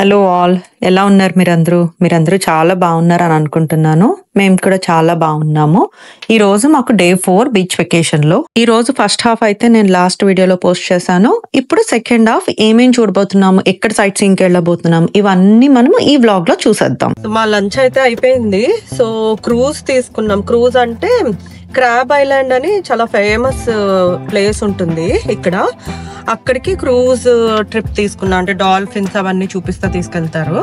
Hello all, ఎలా ఉన్నారు మీరందరూ చాలా బాగున్నారు అని అనుకుంటున్నాను. మేము కూడా చాలా బాగున్నాము. ఈ రోజు మాకు డే 4 బీచ్ వెకేషన్ లో. ఈ రోజు ఫస్ట్ హాఫ్ అయితే నేను లాస్ట్ వీడియోలో పోస్ట్ చేశాను. ఇప్పుడు సెకండ్ హాఫ్ ఏమేం చూడబోతున్నాము, ఎక్కడ సైట్ సీయింగ్కి వెళ్ళబోతున్నాము, ఇవన్నీ మనము ఈ వ్లాగ్ లో చూసేద్దాం. మా లంచ్ అయితే అయిపోయింది. సో క్రూజ్ తీసుకున్నాం. క్రూజ్ అంటే క్రాబ్ ఐలాండ్ అని చాలా ఫేమస్ ప్లేస్ ఉంటుంది ఇక్కడ. అక్కడికి క్రూజ్ ట్రిప్ తీసుకున్నా. అంటే డాల్ఫిన్స్ అవన్నీ చూపిస్తా తీసుకెళ్తారు.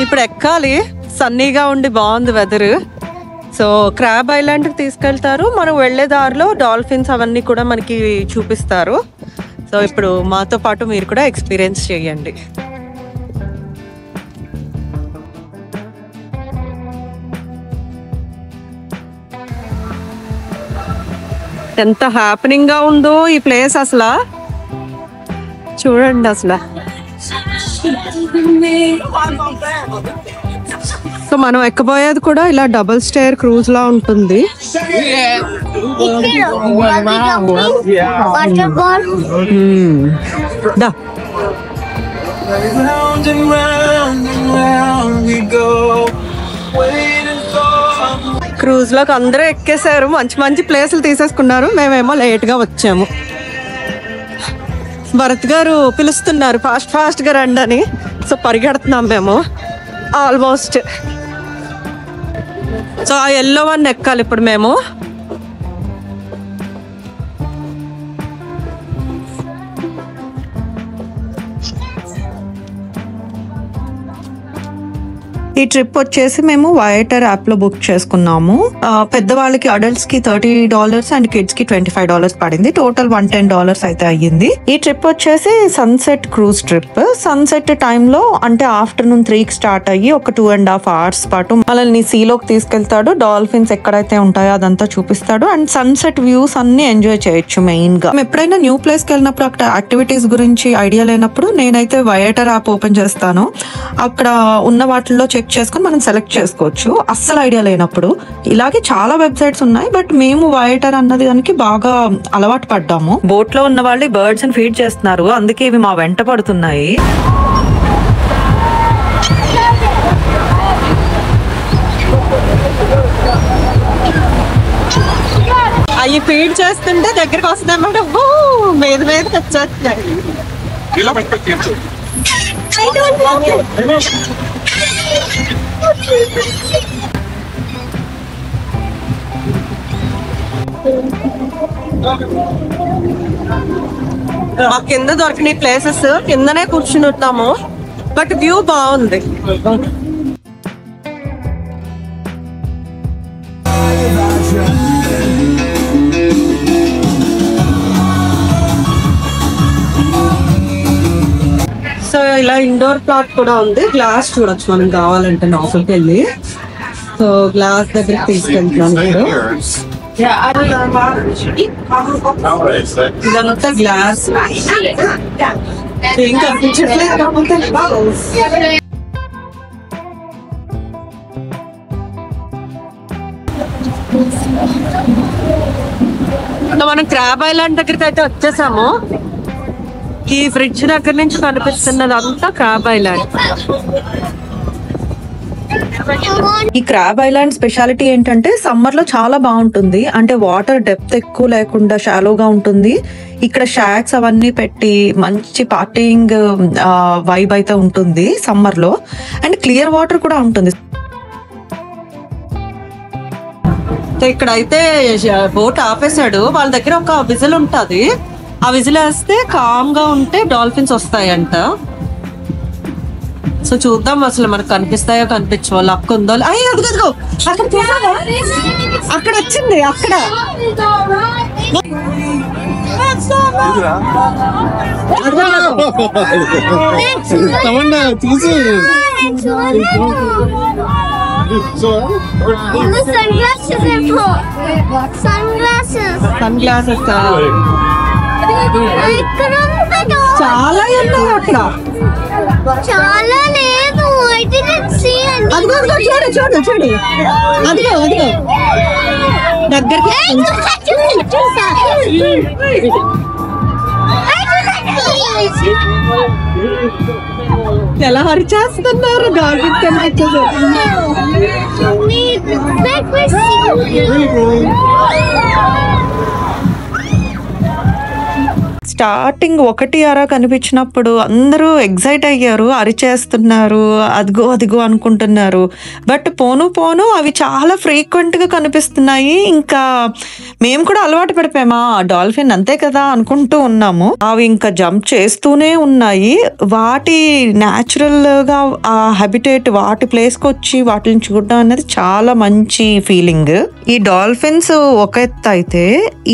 ఇప్పుడు ఎక్కాలి, సన్నీగా ఉండి బాగుంది వెదర్. సో క్రాబ్ ఐలాండ్ కి తీసుకెళ్తారు. మనం వెళ్లే దారిలో డాల్ఫిన్స్ అవన్నీ కూడా మనకి చూపిస్తారు. సో ఇప్పుడు మాతో పాటు మీరు కూడా ఎక్స్పీరియన్స్ చేయండి. ఎంత హ్యాపెనింగ్ గా ఉందో ఈ ప్లేస్, అసలు చూడండి. అసలు సో మనం ఎక్కబోయేది కూడా ఇలా డబుల్ స్టేర్ క్రూజ్ లా ఉంటుంది. క్రూజ్ లోకి అందరూ ఎక్కేసారు. మంచి మంచి ప్లేసులు తీసేసుకున్నారు. మేమేమో లేట్ గా వచ్చాము. భరత్ గారు పిలుస్తున్నారు ఫాస్ట్ గా రండి అని. సో పరిగెడుతున్నాం మేము ఆల్మోస్ట్. సో ఆ ఎల్లో వన్ ఎక్కాలి ఇప్పుడు మేము. ఈ ట్రిప్ వచ్చేసి మేము వయేటర్ యాప్ లో బుక్ చేసుకున్నాము. పెద్దవాళ్ళకి అడల్ట్స్ కి $30 అండ్ కిడ్స్ కి $25 పడింది. టోటల్ $110 అయితే అయ్యింది. ఈ ట్రిప్ వచ్చేసి సన్సెట్ క్రూజ్ ట్రిప్. సన్సెట్ టైంలో అంటే ఆఫ్టర్నూన్ 3కి స్టార్ట్ అయ్యి ఒక 2.5 hours పాటు మనల్ని సీలోకి తీసుకెళ్తాడు. డాల్ఫిన్స్ ఎక్కడైతే ఉంటాయో అదంతా చూపిస్తాడు. అండ్ సన్సెట్ వ్యూస్ అన్ని ఎంజాయ్ చేయొచ్చు. మెయిన్ గా ఎప్పుడైనా న్యూ ప్లేస్ కి వెళ్ళినప్పుడు అక్కడ యాక్టివిటీస్ గురించి ఐడియా లేనప్పుడు నేనైతే వయేటర్ యాప్ ఓపెన్ చేస్తాను. అక్కడ ఉన్న వాటిల్లో చెక్ చేసుకుని మనం సెలెక్ట్ చేసుకోవచ్చు. అస్సలు ఐడియా లేనప్పుడు ఇలాగే చాలా వెబ్సైట్స్ ఉన్నాయి. బట్ మేము వయేటర్ అన్నది దానికి బాగా అలవాటు పడ్డాము. బోట్ లో ఉన్న వాళ్ళు బర్డ్స్ ని ఫీడ్ చేస్తున్నారు, అందుకే ఇవి మా వెంట పడుతున్నాయి. అవి ఫీడ్ చేస్తుంటే దగ్గరకు వస్తుందన్నమాట. మీద మీదకి వచ్చేస్తున్నాయి. మా కింద దొరికిన ప్లేసెస్ కిందనే కూర్చుని ఉంటాము. బట్ వ్యూ బాగుంది. సో ఇలా ఇండోర్ ప్లాట్ కూడా ఉంది. గ్లాస్ చూడొచ్చు మనం కావాలంటే లోపలికి వెళ్ళి. సో గ్లాస్ దగ్గరికి తీసుకెళ్తున్నాను. ఇదంతా గ్లాస్. ఏం కనిపించట్లేదు కాకపోతే మనం క్రాబ్ ఐలాండ్ దగ్గరికి అయితే వచ్చేసాము. ఈ బ్రిడ్జ్ దగ్గర నుంచి కనిపిస్తున్నది అంతా క్రాబ్ ఐలాండ్. ఈ క్రాబ్ ఐలాండ్ స్పెషాలిటీ ఏంటంటే సమ్మర్ లో చాలా బాగుంటుంది. అంటే వాటర్ డెప్త్ ఎక్కువ లేకుండా షాలోగా ఉంటుంది. ఇక్కడ షాక్స్ అవన్నీ పెట్టి మంచి పార్టీయింగ్ వైబ్ అయితే ఉంటుంది సమ్మర్ లో. అండ్ క్లియర్ వాటర్ కూడా ఉంటుంది. ఇక్కడ అయితే బోట్ ఆపేశాడు. వాళ్ళ దగ్గర ఒక విజిల్ ఉంటుంది. ఆ విజిల్ వేస్తే కామ్ గా ఉంటే డాల్ఫిన్స్ వస్తాయంట. సో చూద్దాం అసలు మనకు కనిపిస్తాయో కనిపించవో, లక్ ఉందో. అయ్యి అదిగో అక్కడ చూసావా, అక్కడ వచ్చింది. అక్కడ సన్ గ్లాసెస్ చాలా ఉన్నాయి అక్కడ. చాలా లేదు. చూడు చూడు చూడు, అదిగో అదిగో దగ్గరికి. ఎలా అరిచేస్తున్నారు డాల్ఫిన్ కనిపించదు. స్టార్టింగ్ ఒకటి అరా కనిపించినప్పుడు అందరూ ఎగ్జైట్ అయ్యారు, అరిచేస్తున్నారు, అదిగో అదిగో అనుకుంటున్నారు. బట్ పోను పోను అవి చాలా ఫ్రీక్వెంట్గా కనిపిస్తున్నాయి. ఇంకా మేము కూడా అలవాటు పడిపోయామా డాల్ఫిన్ అంతే కదా అనుకుంటూ ఉన్నాము. అవి ఇంకా జంప్ చేస్తూనే ఉన్నాయి. వాటి న్యాచురల్గా ఆ హ్యాబిటేట్ వాటి ప్లేస్కి వచ్చి వాటిని చూడడం అనేది చాలా మంచి ఫీలింగ్. ఈ డాల్ఫిన్స్ ఒక ఎత్తు అయితే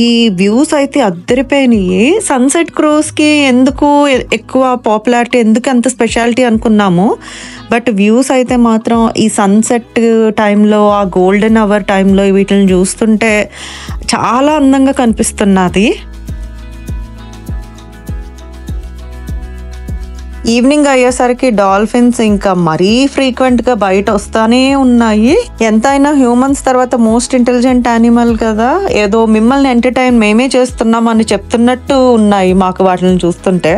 ఈ వ్యూస్ అయితే అద్దరిపోయినాయి. సన్సెట్ క్రూజ్ కి ఎందుకు ఎక్కువ పాపులారిటీ, ఎందుకు అంత స్పెషాలిటీ అనుకున్నాము. బట్ వ్యూస్ అయితే మాత్రం ఈ సన్సెట్ టైంలో, ఆ గోల్డెన్ అవర్ టైంలో వీటిని చూస్తుంటే చాలా అందంగా కనిపిస్తున్నది. ఈవినింగ్ అయ్యేసరికి డాల్ఫిన్స్ ఇంకా మరీ ఫ్రీక్వెంట్గా బయట వస్తానే ఉన్నాయి. ఎంతైనా హ్యూమన్స్ తర్వాత మోస్ట్ ఇంటెలిజెంట్ యానిమల్ కదా, ఏదో మిమ్మల్ని ఎంటర్టైన్ మేమే చేస్తున్నాం అని చెప్తున్నట్టు ఉన్నాయి మాకు వాటిని చూస్తుంటే.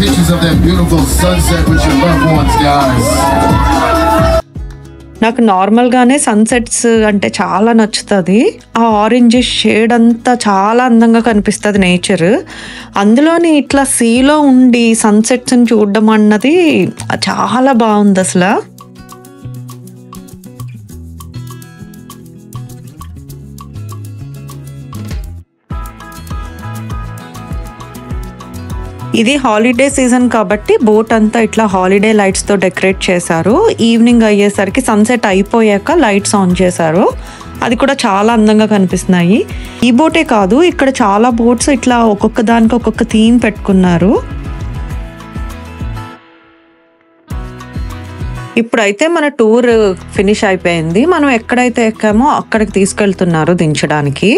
Pictures of that beautiful sunset with your loved ones, guys. నాకు నార్మల్గానే సన్సెట్స్ అంటే చాలా నచ్చుతుంది. ఆ ఆరెంజ్ షేడ్ అంతా చాలా అందంగా కనిపిస్తుంది నేచర్. అందులోని ఇట్లా సీలో ఉండి సన్సెట్స్ని చూడడం అన్నది చాలా బాగుంది అసలు. ఇది హాలిడే సీజన్ కాబట్టి బోట్ అంతా ఇట్లా హాలిడే లైట్స్ తో డెకరేట్ చేశారు. ఈవినింగ్ అయ్యేసరికి సన్సెట్ అయిపోయాక లైట్స్ ఆన్ చేశారు. అది కూడా చాలా అందంగా కనిపిస్తున్నాయి. ఈ బోటే కాదు, ఇక్కడ చాలా బోట్స్ ఇట్లా ఒక్కొక్క దానికి ఒక్కొక్క థీమ్ పెట్టుకున్నారు. ఇప్పుడైతే మన టూర్ ఫినిష్ అయిపోయింది. మనం ఎక్కడైతే ఎక్కామో అక్కడికి తీసుకెళ్తున్నారు దించడానికి.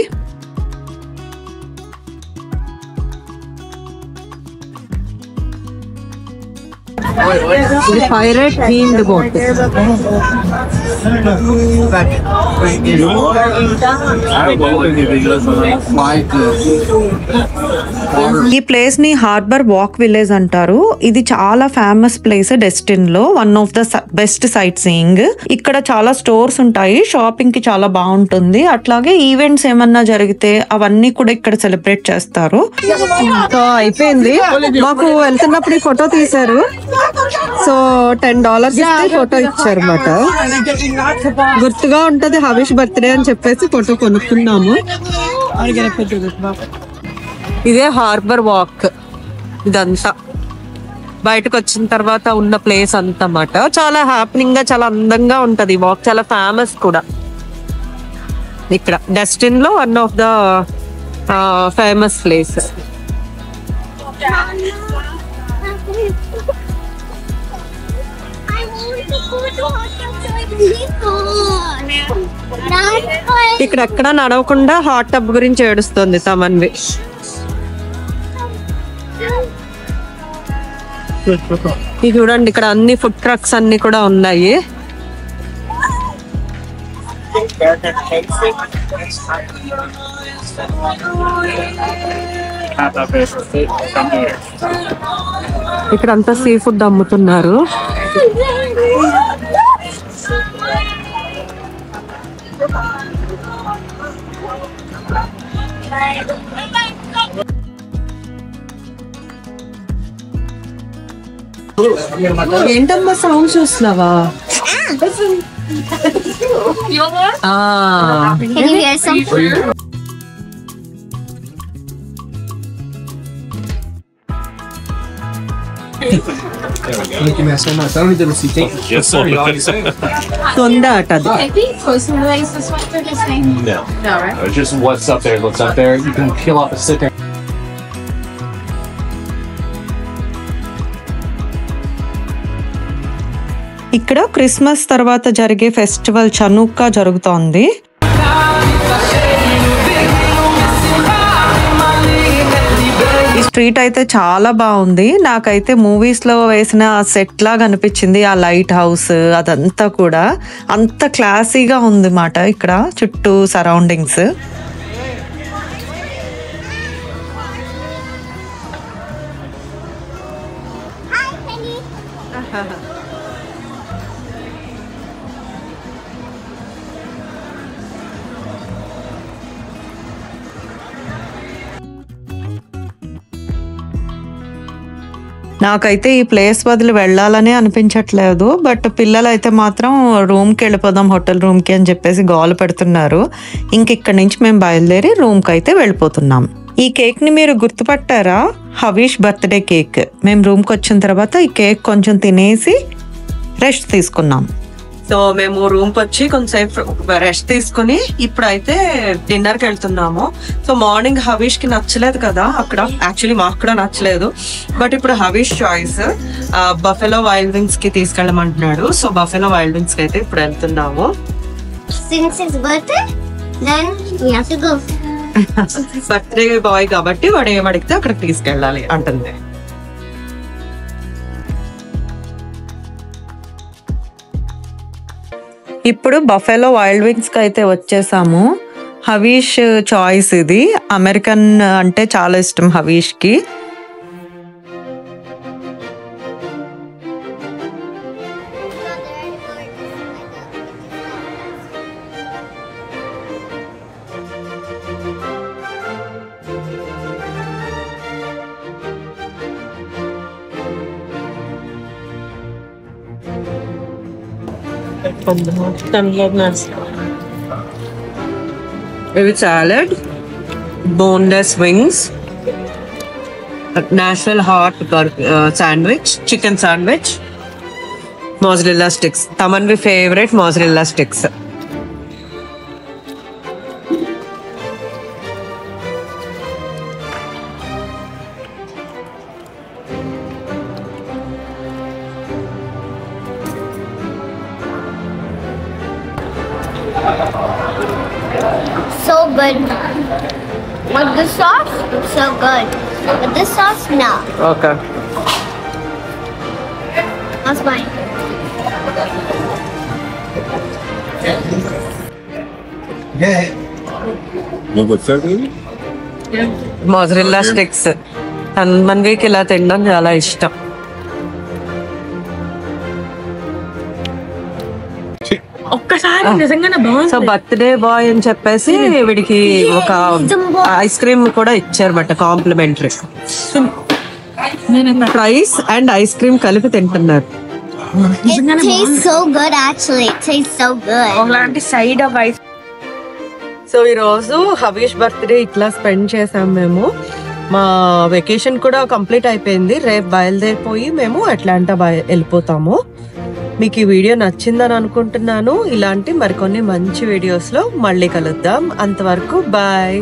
Pirate themed boat. ఈ ప్లేస్ ని హార్బర్ వాక్ విలేజ్ అంటారు. ఇది చాలా ఫేమస్ ప్లేస్ డెస్టిన్ లో, one of the best sight seeing. ఇక్కడ చాలా స్టోర్స్ ఉంటాయి, షాపింగ్ కి చాలా బాగుంటుంది. అట్లాగే ఈవెంట్స్ ఏమన్నా జరిగితే అవన్నీ కూడా ఇక్కడ సెలబ్రేట్ చేస్తారు. సో అయిపోయింది, మాకు వెళ్తున్నప్పుడు ఈ ఫోటో తీశారు. సో $10 ఇస్తే ఫోటో ఇచ్చారు అన్నమాట. గుర్తుగా ఉంటది హవిష్ బర్త్డే అని చెప్పేసి ఫోటో కొనుక్కున్నాము. ఇదే హార్బర్ వాక్. ఇదంతా బయటకు వచ్చిన తర్వాత ఉన్న ప్లేస్ అంతా అన్నమాట. చాలా హ్యాపీనింగ్ గా, చాలా అందంగా ఉంటది వాక్. చాలా ఫేమస్ కూడా ఇక్కడ డెస్టిన్ లో, one of the famous place. ఇక్కడ ఎక్కడ నడవకుండా హాట్ టబ్ గురించి ఏడుస్తుంది తమన్వి. ఇది చూడండి, ఇక్కడ అన్ని ఫుడ్ ట్రక్స్ అన్ని కూడా ఉన్నాయి. ఇక్కడ అంతా సీ ఫుడ్ అమ్ముతున్నారు. ఏంటమ్మా సౌండ్ చూస్తున్నావా? తొంద అట అది. No, just what's up there. What's up there? You can peel off a sticker. ఇక్కడ క్రిస్మస్ తర్వాత జరిగే ఫెస్టివల్ చనుక్కా జరుగుతోంది. స్ట్రీట్ అయితే చాలా బాగుంది. నాకైతే మూవీస్ లో వేసిన సెట్ లాగా అనిపించింది. ఆ లైట్ హౌస్ అదంతా కూడా అంత క్లాసీగా ఉంది మాట ఇక్కడ చుట్టూ సరౌండింగ్స్. నాకైతే ఈ ప్లేస్ వదిలి వెళ్ళాలని అనిపించట్లేదు. బట్ పిల్లలు అయితే మాత్రం రూమ్కి వెళ్ళిపోదాం హోటల్ రూమ్కి అని చెప్పేసి గోల పెడుతున్నారు. ఇంక ఇక్కడ నుంచి మేము బయలుదేరి రూమ్కి అయితే వెళ్ళిపోతున్నాం. ఈ కేక్ని మీరు గుర్తుపట్టారా? Havish birthday cake. మేము రూమ్కి వచ్చిన తర్వాత ఈ కేక్ కొంచెం తినేసి రెస్ట్ తీసుకున్నాం. సో మేము రూమ్కి వచ్చి కొంచెంసేపు రెస్ట్ తీసుకుని ఇప్పుడైతే డిన్నర్కి వెళ్తున్నాము. సో మార్నింగ్ హవీష్కి నచ్చలేదు కదా అక్కడ, యాక్చువల్లీ మాకు కూడా నచ్చలేదు. బట్ ఇప్పుడు Havish choice buffalo wild wings కి తీసుకెళ్ళమంటున్నాడు. సో బఫెలో వైల్డ్ వింగ్స్ కి అయితే ఇప్పుడు వెళ్తున్నాము. Since it's birthday, then we have to go. Birthday boy కాబట్టి వాడు ఏమడిగితే అక్కడికి తీసుకెళ్ళాలి అంటుంది. ఇప్పుడు బఫెలో వైల్డ్ వింగ్స్ కి అయితే వచ్చేసాము. హవీష్ చాయిస్ ఇది. అమెరికన్ అంటే చాలా ఇష్టం హవీష్ కి. ఇవి salad, boneless wings, national hot sandwich, chicken sandwich, mozzarella sticks. Tamanvi favourite mozzarella sticks. So good. With the sauce, it's so good. With this sauce, no. Okay, That's mine. Mozzarella sticks తమన్వికి ఇలా తినడం చాలా ఇష్టం. ఒక్కసారి నిజంగానే బాగుంది. సో బర్త్డే బాయ్ అని చెప్పేసి వీడికి ఒక ఐస్ క్రీమ్ కూడా ఇచ్చారన్నమాట complimentary. Fries and ice cream కలిపి తింటున్నారు. It tastes so good, actually. It tastes so good. ఒకలాంటి సైడ్ ఆఫ్ ఐస్. సో ఈరోజు హవీష్ బర్త్డే ఇట్లా స్పెండ్ చేసాం మేము. మా వెకేషన్ కూడా కంప్లీట్ అయిపోయింది. రేపు బయలుదేరిపోయి మేము అట్లాంటా వెళ్ళిపోతాము. మీకు ఈ వీడియో నచ్చిందని అనుకుంటున్నాను. ఇలాంటి మరికొన్ని మంచి వీడియోస్లో మళ్ళీ కలుద్దాం. అంతవరకు బాయ్.